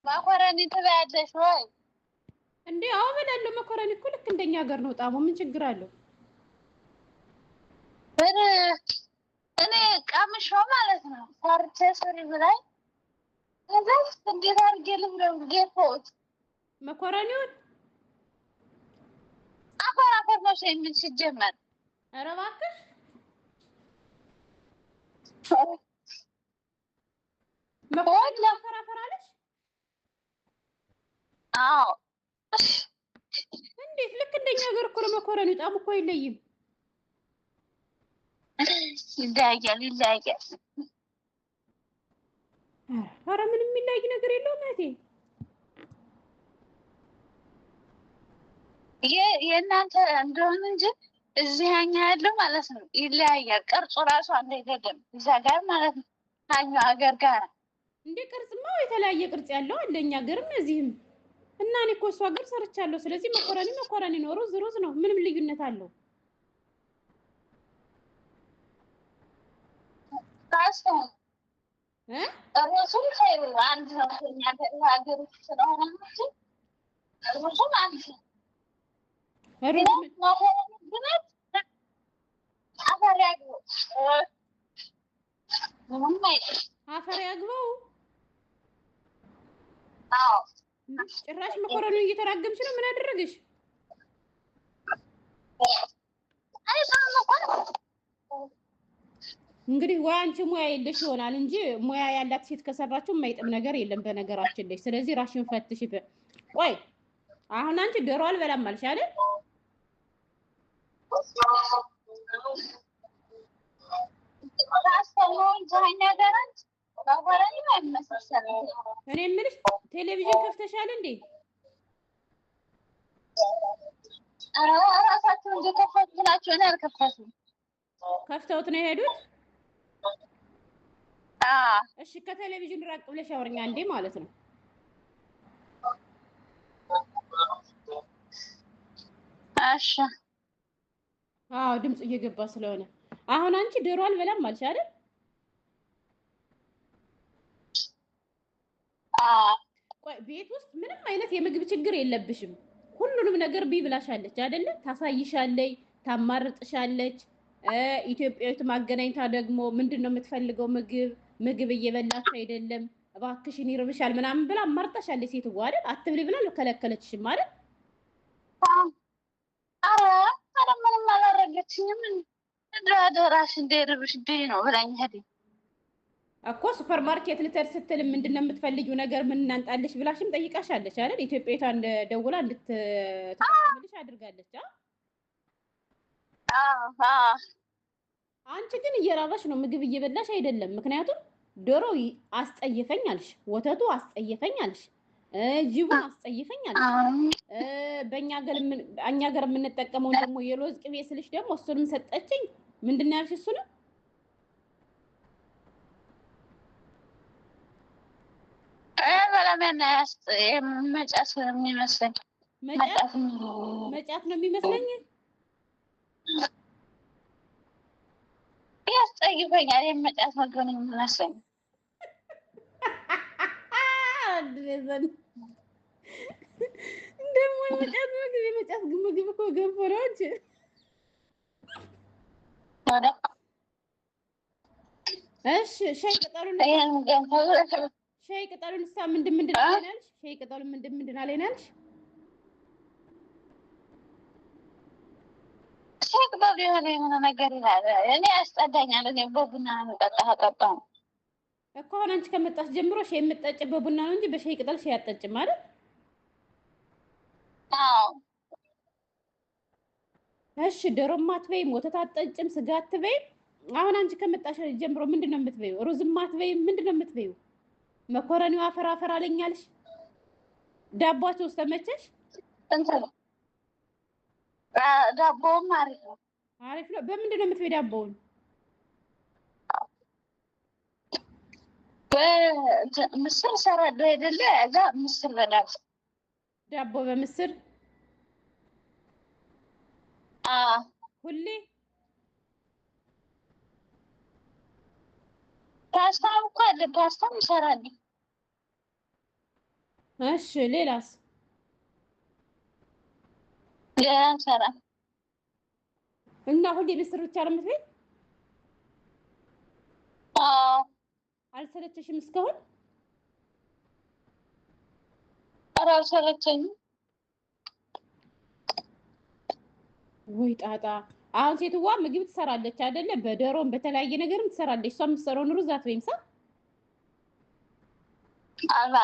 መኮረኒ ትበያለሽ ወይ? እንዴ አዎ በላለሁ። መኮረኒ እኮ ልክ እንደኛ ሀገር ነው ጣሙ። ምን ችግር አለው? እኔ ቀምሼው ማለት ነው ሰርቼ ስሪ ብላኝ ከዛ እንዴት አድርጌ ልብለው ጌፎት መኮረኒውን አፈር አፈር ነው የሚል ሲጀመር። ኧረ እባክሽ መኮረኒ አፈር አፈር አለሽ? አዎ እንዴት? ልክ እንደኛ ሀገር እኮ ነው መኮረኒ። ጣሙ እኮ አይለይም። ይለያያል። ኧረ ምንም የሚለያይ ነገር የለውም እህቴ። የእናንተ እንደሆነ እንጂ እዚህ እኛ ያለው ማለት ነው ይለያያል። ቅርጹ ራሱ አንድ አይደለም። እዛ ጋር ማለት ነው ታኛው ሀገር ጋር እንዴ ቅርጽማ የተለያየ ቅርጽ ያለው አለ እኛ ሀገርም እዚህም። እና እኔ እኮ እሷ ሀገር ሰርቻለሁ። ስለዚህ መኮረኒ ነው፣ ሩዝ ነው። ምንም ልዩነት አለው? ሩዙም ኸይሩ አንድ ነው። እኛ ሀገር ውስጥ ስለሆነ ሩዙም አንድ ነው። አፈር ያግባው። አዎ ጭራሽ መኮረኒ እየተራገምሽ ነው። ምን አደረገሽ? እንግዲህ ወይ አንቺ ሙያ የለሽ ይሆናል እንጂ ሙያ ያላት ሴት ከሰራችሁ የማይጥም ነገር የለም በነገራችን ላይ። ስለዚህ ራሽን ፈትሽ። ቆይ አሁን አንቺ ዶሮ አልበላም አልሽ አይደል? እኔ የምልሽ ቴሌቪዥን ከፍተሻል እንዴ? ራሳቸው እንደከፈቱ ናቸው። እኔ አልከፈቱም። ከፍተውት ነው የሄዱት። እሺ ከቴሌቪዥን ራቅ ብለሽ አውሪኛ እንዴ ማለት ነው። እሺ አዎ ድምጽ እየገባ ስለሆነ አሁን አንቺ ዶሮ አልበላም አልሽ አይደል? ቆይ ቤት ውስጥ ምንም አይነት የምግብ ችግር የለብሽም። ሁሉንም ነገር ቢብላሻለች አይደለ? ታሳይሻለች፣ ታማርጥሻለች። ኢትዮጵያዊት ማገናኝታ ደግሞ ምንድነው የምትፈልገው ምግብ እየበላች አይደለም እባክሽን ይርብሻል ምናምን ብላ አማርጣሻለች። ሴትዋ አይደል? አትብሊ ብላ ከለከለችሽም አይደል? ኧረ ምንም አላደረገችኝም። ደራሽ እንዳይርብሽ ብዬሽ ነው ብላኝ ሄደኝ እኮ ሱፐር ማርኬት ልትሄድ ስትል ምንድነው የምትፈልጊው ነገር ምን እናንጣልሽ ብላሽም ጠይቃሻለች አይደል? ኢትዮጵያዊቷ ደውላ እንድትተምልሽ አድርጋለች። አንቺ ግን እየራበሽ ነው፣ ምግብ እየበላሽ አይደለም። ምክንያቱም ዶሮ አስጠይፈኝ አልሽ፣ ወተቱ አስጠይፈኝ አልሽ፣ ጅቡን አስጠይፈኝ አልሽ። በእኛ ሀገር የምንጠቀመው ደግሞ የሎዝ ቅቤ ስልሽ ደግሞ እሱንም ሰጠችኝ። ምንድን ነው ያልሽ? እሱንም መጫት ነው የሚመስለኝ። መጫት ነው የሚመስለኝ። ያስጠይፈኛል። የመጫት ምግብ ነው የሚመስለኝ። ደግሞ የመጫት ምግብ እኮ ገንፎ ነው እንጂ እሺ ሻይ ቅጠሉን እሳ ምንድን አለናልሽ? ሻይ ቅጠሉን ምንድን አለናልሽ? ሻይ ቅጠሉ የሆነ ነገር ይላል። እኔ ያስጠዳኛል። እኔ በቡና ጠጣ እኮ አሁን አንቺ ከመጣሽ ጀምሮ ሻይ የምትጠጪ በቡና ነው እንጂ በሻይ ቅጠል ሻይ አትጠጪም ማለት? አዎ። እሺ ዶሮም አትበይም፣ ወተት አትጠጪም፣ ስጋ አትበይም። አሁን አንቺ ከመጣሽ ጀምሮ ምንድነው የምትበይው? ሩዝም አትበይም። ምንድነው የምትበይው? መኮረኒው አፈር አለኛልሽ። ዳቦአቸው ውስጥ ተመቸሽ? ዳቦውም አሪፍ ነው። በምንድን ነው የምትበይው ዳቦውን? በምስር እሰራለሁ አይደለ? እዛ ምስር ዳቦ በምስር ሁሌ ፓስታም እኮ አለ። ፓስታም እሰራለሁ። እሺ ሌላስ? ሌላ አንሰራም። እና ሁሌ ምስር ብቻ ነው የምትበይ? አዎ። አልሰለቸሽም እስካሁን? ኧረ አልሰለቸኝም። ወይ ጣጣ። አሁን ሴትዋ ምግብ ትሰራለች አይደለ? በዶሮም በተለያየ ነገርም ትሰራለች። እሷ የምትሰራውን ሩዝ አትበይም ሳ? አባ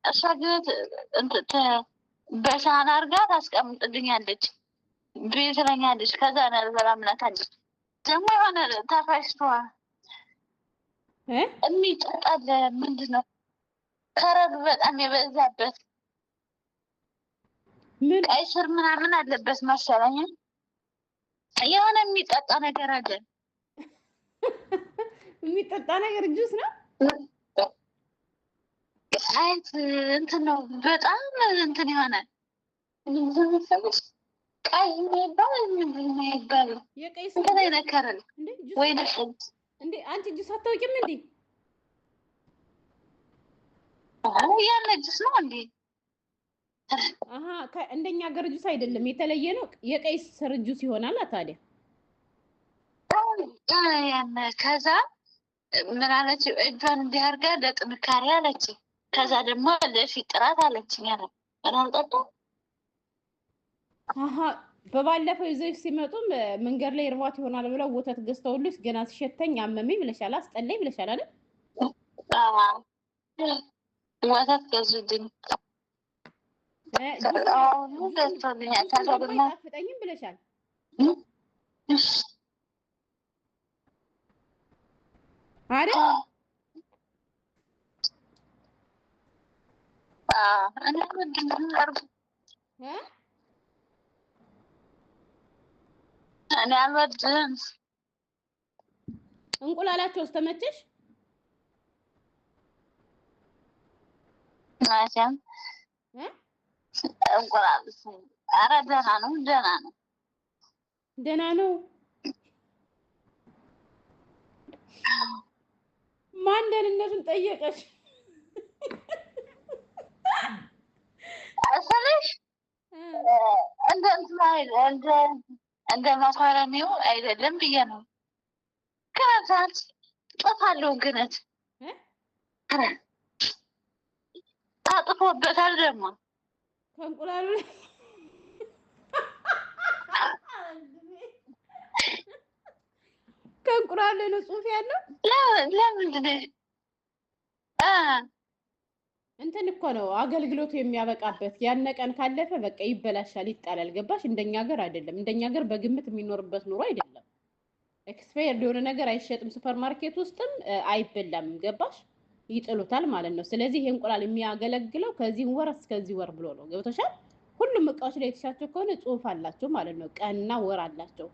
እሷ ግን በሳህን አድርጋ ታስቀምጥልኛለች። ቤት ትለኛለች። ከዛ ነው አልበላም እላታለች። ደግሞ የሆነ ተፈጭቷል የሚጠጣል ምንድን ነው ከረዱ በጣም የበዛበት ምን ቀይ ስር ምናምን አለበት መሰለኝ። የሆነ የሚጠጣ ነገር አለ። የሚጠጣ ነገር ጁስ ነው። አይት እንትን ነው በጣም እንትን የሆነ ቀይ የሚባል ምንድን ነው የሚባለው? የቀይ እንትን አይነከረን ወይ ነሽት እንዴ? አንቺ ጁስ አታውቂም እንዴ? ያን ጁስ ነው እንዴ? አሃ እንደኛ ሀገር ጁስ አይደለም፣ የተለየ ነው። የቀይ ስር ጁስ ይሆናል። ታዲያ ያን ከዛ ምን አለች? እጇን እንዲህ አድርጋ ለጥንካሬ አለች። ከዛ ደግሞ ለፊት ጥራት አለችኝ አለ አልጠጣ። አሃ በባለፈው ይዘሽ ሲመጡም መንገድ ላይ እርቧት ይሆናል ብለው ወተት ገዝተውልሽ ገና ሲሸተኝ አመመኝ ብለሻል፣ አስጠላኝ ብለሻል አይደል? ወተት ገዙልኝ። አይጣፍጠኝም ብለሻል አይደል? እኔ አልወድም። እንቁላላቸው ተመቸሽ? ማለትም እንቁላል ኧረ ደህና ነው፣ ደህና ነው፣ ደህና ነው። ማን ደህንነቱን ጠየቀሽ? አሰለሽ እንደ መኮረኒው አይደለም ብዬ ነው። ከዛት ጥፋለሁ ግነት ታጥፎበታል ደግሞ ከእንቁላሉ ከእንቁላሉ ነው ጽሑፍ ያለው። ለምንድን ነው እንትን እኮ ነው አገልግሎቱ የሚያበቃበት። ያነ ቀን ካለፈ በቃ ይበላሻል፣ ይጣላል። ገባሽ? እንደኛ ሀገር አይደለም። እንደኛ ሀገር በግምት የሚኖርበት ኑሮ አይደለም። ኤክስፓየርድ የሆነ ነገር አይሸጥም፣ ሱፐር ማርኬት ውስጥም አይበላም። ገባሽ? ይጥሉታል ማለት ነው። ስለዚህ ይሄ እንቁላል የሚያገለግለው ከዚህ ወር እስከዚህ ወር ብሎ ነው። ገብቶሻል? ሁሉም እቃዎች ላይ የተሻቸው ከሆነ ጽሑፍ አላቸው ማለት ነው። ቀንና ወር አላቸው፣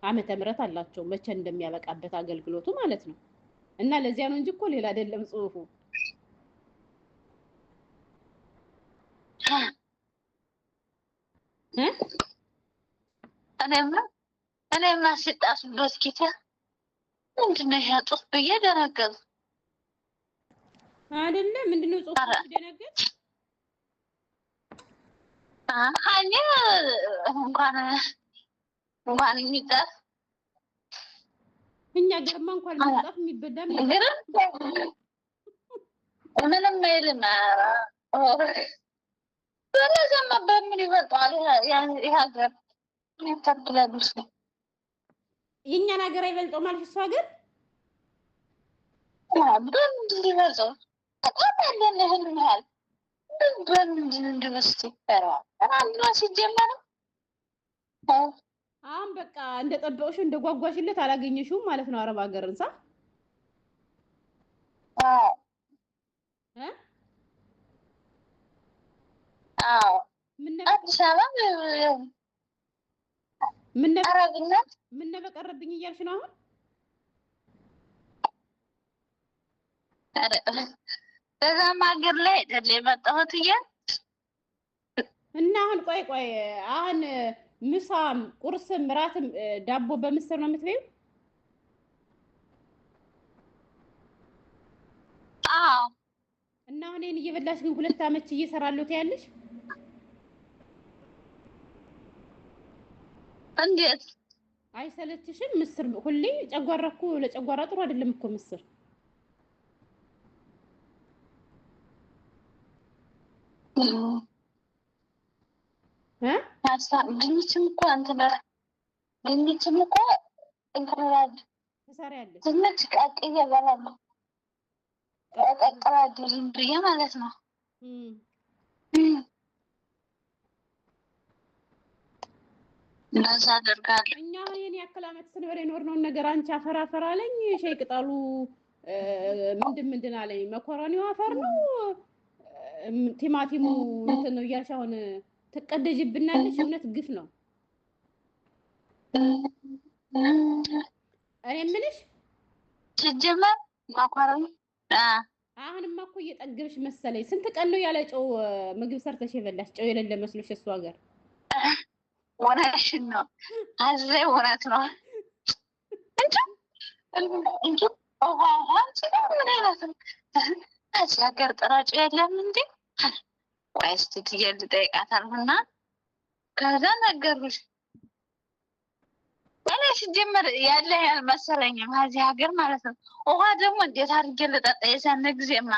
ዓመተ ምህረት አላቸው፣ መቼ እንደሚያበቃበት አገልግሎቱ ማለት ነው። እና ለዚያ ነው እንጂ እኮ ሌላ አይደለም ጽሑፉ። እኔማ ሲጣሱበት ጊዜ ምንድን ነው ያጡት ብዬ ደነገጥኩ። አይደለ? ምንድን ነው ጽሑፉ ደነገጥ? አኛ እንኳን የሚጣፍ እኛ ገርማ እንኳን የሚጣፍ የሚበዳም ምንም አይልም። በለዘማ በምን ይበልጠዋል? ይህ ሀገር ታክላለች። የእኛን ሀገር አይበልጠው ማለት እሱ ሀገር በምንድን ሊበልጠው? በጣም ያለን ይህን ያህል በምንድን እንድመስት ይፈራዋል? አንድ ሲጀመር አሁን በቃ እንደጠበቅሽው እንደጓጓሽለት አላገኘሽውም ማለት ነው። አረብ ሀገር እንሳ አዲስ አበባ ምን በቀረብኝ እያልሽ ነው አሁን? በዛም ሀገር ላይ አይደል የመጣሁት እያል እና አሁን ቆይ አሁን ምሳም ቁርስም ራትም ዳቦ በምስር ነው የምትበይው? አዎ እና አሁን እኔን እየበላሽ ግን 2 አመት እየሰራለሁ ትያለሽ? እንዴት አይሰለችሽም? ምስር ሁሌ ጨጓራ እኮ ለጨጓራ ጥሩ አይደለም እኮ ምስር። ድንችም እኮ ድንችም እኮ እንቁላል ትሰሪያለሽ? ድንች ቀቅዬ እበላለሁ። ቀቅላለሁ ዝም ብዬ ማለት ነው። እንደዛ አደርጋለሁ። እኛ ይሄን ያክል አመት ስንበላ የኖርነውን ነገር አንቺ አፈር አፈር አለኝ። ሻይ ቅጠሉ ምንድን አለኝ። መኮረኒው አፈር ነው፣ ቲማቲሙ እንትን ነው እያልሽ አሁን ትቀደጅብናለሽ። እውነት ግፍ ነው። እኔ የምልሽ ሲጀመር መኮረኒ አሁንማ እኮ እየጠገብሽ መሰለኝ። ስንት ቀን ነው ያለ ጨው ምግብ ሰርተሽ የበላሽ? ጨው የሌለ መስሎሽ እሱ ሀገር ወራሽን ነው አዘ ወራት ነው እንጂ ምን አይነት ነው? እዚህ ሀገር ጥራጭ የለም እንዴ? ወይስ ትየል ጠይቃታለሁና ከዛ ነገሩሽ። እኔ ሲጀመር ያለ ያልመሰለኝም እዚህ ሀገር ማለት ነው። ውሃ ደግሞ እንዴት አድርጌ ልጠጣ? የዛን ጊዜማ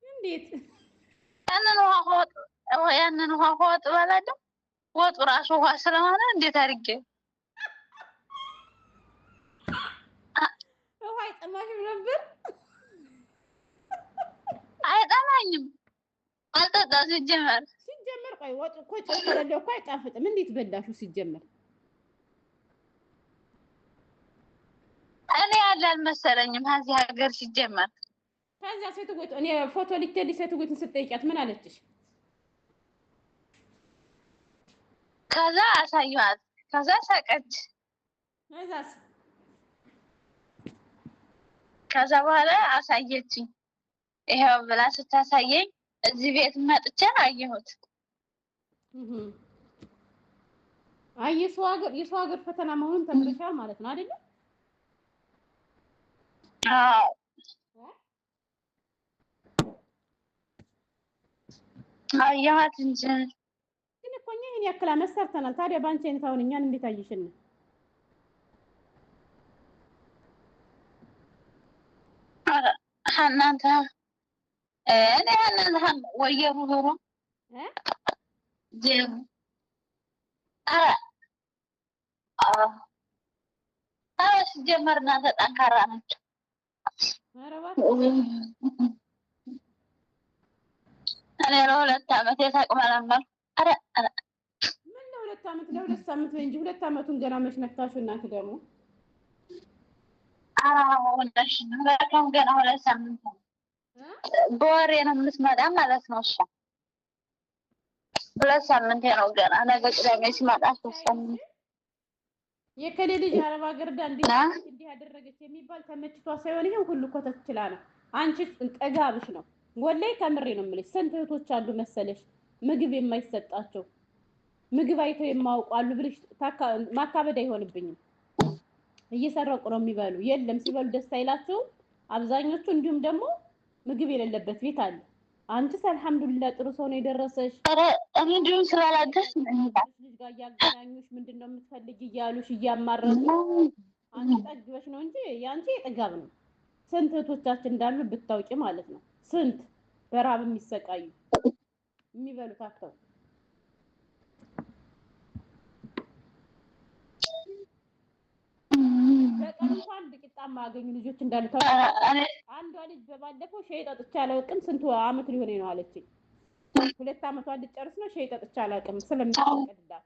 እንዴት ያንን ውሃ ወጥ እበላለሁ። ወጡ ራሱ ውሃ ስለሆነ እንዴት አድርጌ ውሃ አይጠማሽም ነበር? አይጠማኝም። አልጠጣ ሲጀመር ቆይ ወጡ እኮ ጨው ከሌለው እኮ አይጣፍጥም። እንዴት በላሹ ሲጀመር? እኔ ያለ አልመሰለኝም እዚህ ሀገር ሲጀመር። ከዛ ሴትጎት እኔ ፎቶ ልትልኝ ሴትጎትን ስትጠይቂያት ምን አለችሽ? ከዛ አሳየኋት። ከዛ ሳቀች። ከዛ በኋላ አሳየችኝ። ይሄው ብላ ስታሳየኝ እዚህ ቤት መጥቼ አየሁት። አይ የሰው ሀገር ፈተና መሆኑን ተምረሻል ማለት ነው አይደል? አዎ አየኋት እንጂ ግን እኮ እኛ ይሄን ያክል አመት ሰርተናል። ታዲያ ባንቺ አይነት አሁን እኛን እንዴት አየሽን? እናንተ እኔ እናንተ ወየሩ ሆሮ ጀም ሲጀመር እናንተ ጠንካራ ናቸው። እኔ ለ2 አመት የተቅመለመል ምን ለ2 አመት ለ2 ሳምንት እንጂ 2 አመቱን ገና መች ነክታችሁ እናንተ ደግሞ ወንዳሽ ነው ገና 2 ሳምንት በወሬ ነው የምትመጣ ማለት ነው። እሷ 2 ሳምንት ነው ገና። ነገ ቅዳሜ ሲመጣ 3 ሳምንት የከሌ ልጅ አረብ ሀገር እንዲህ ያደረገች የሚባል ተመችቷ ሳይሆን ይሄን ሁሉ ኮተት ይችላ ነው። አንቺ ጠጋብሽ ነው ወላይ ከምሬ ነው የምልሽ። ስንት እህቶች አሉ መሰለሽ ምግብ የማይሰጣቸው ምግብ አይተው የማውቁ አሉ ብለሽ ማካበድ አይሆንብኝም። እየሰረቁ ነው የሚበሉ። የለም ሲበሉ ደስ አይላቸውም አብዛኞቹ። እንዲሁም ደግሞ ምግብ የሌለበት ቤት አለ። አንቺስ አልሐምዱሊላህ ጥሩ ሰው ነው የደረሰሽ። እኔ እንዲሁም ስላላደስ ልጅ ጋር እያገናኙሽ ምንድነው የምትፈልጊ እያሉሽ እያማረሩ አንቺ ጠግበሽ ነው እንጂ ያንቺ የጠጋብ ነው። ስንት እህቶቻችን እንዳሉ ብታውቂ ማለት ነው። ስንት በራብ የሚሰቃዩ የሚበሉት አጥተው በቀን እንኳን ጥቂት ማገኙ ልጆች እንዳሉ ታውቃለህ። አንዷ ልጅ በባለፈው ሻይ ጠጥቼ አላውቅም ስንት አመት ሊሆነ ነው አለችኝ። 2 አመቷን ልጨርስ ነው ሻይ ጠጥቼ አላውቅም ስለምትፈቅድላት።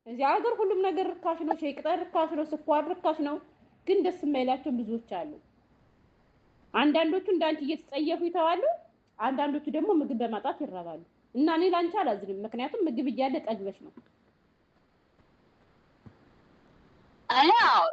እዚህ ሀገር ሁሉም ነገር ርካሽ ነው። ሻይ ቅጠል ርካሽ ነው፣ ስኳር ርካሽ ነው። ግን ደስ የማይላቸው ብዙዎች አሉ። አንዳንዶቹ እንዳንቺ እየተጸየፉ ይተዋሉ፣ አንዳንዶቹ ደግሞ ምግብ በማጣት ይራባሉ። እና እኔ ላንቺ አላዝንም፣ ምክንያቱም ምግብ እያለ ጠግበሽ ነው። አዎ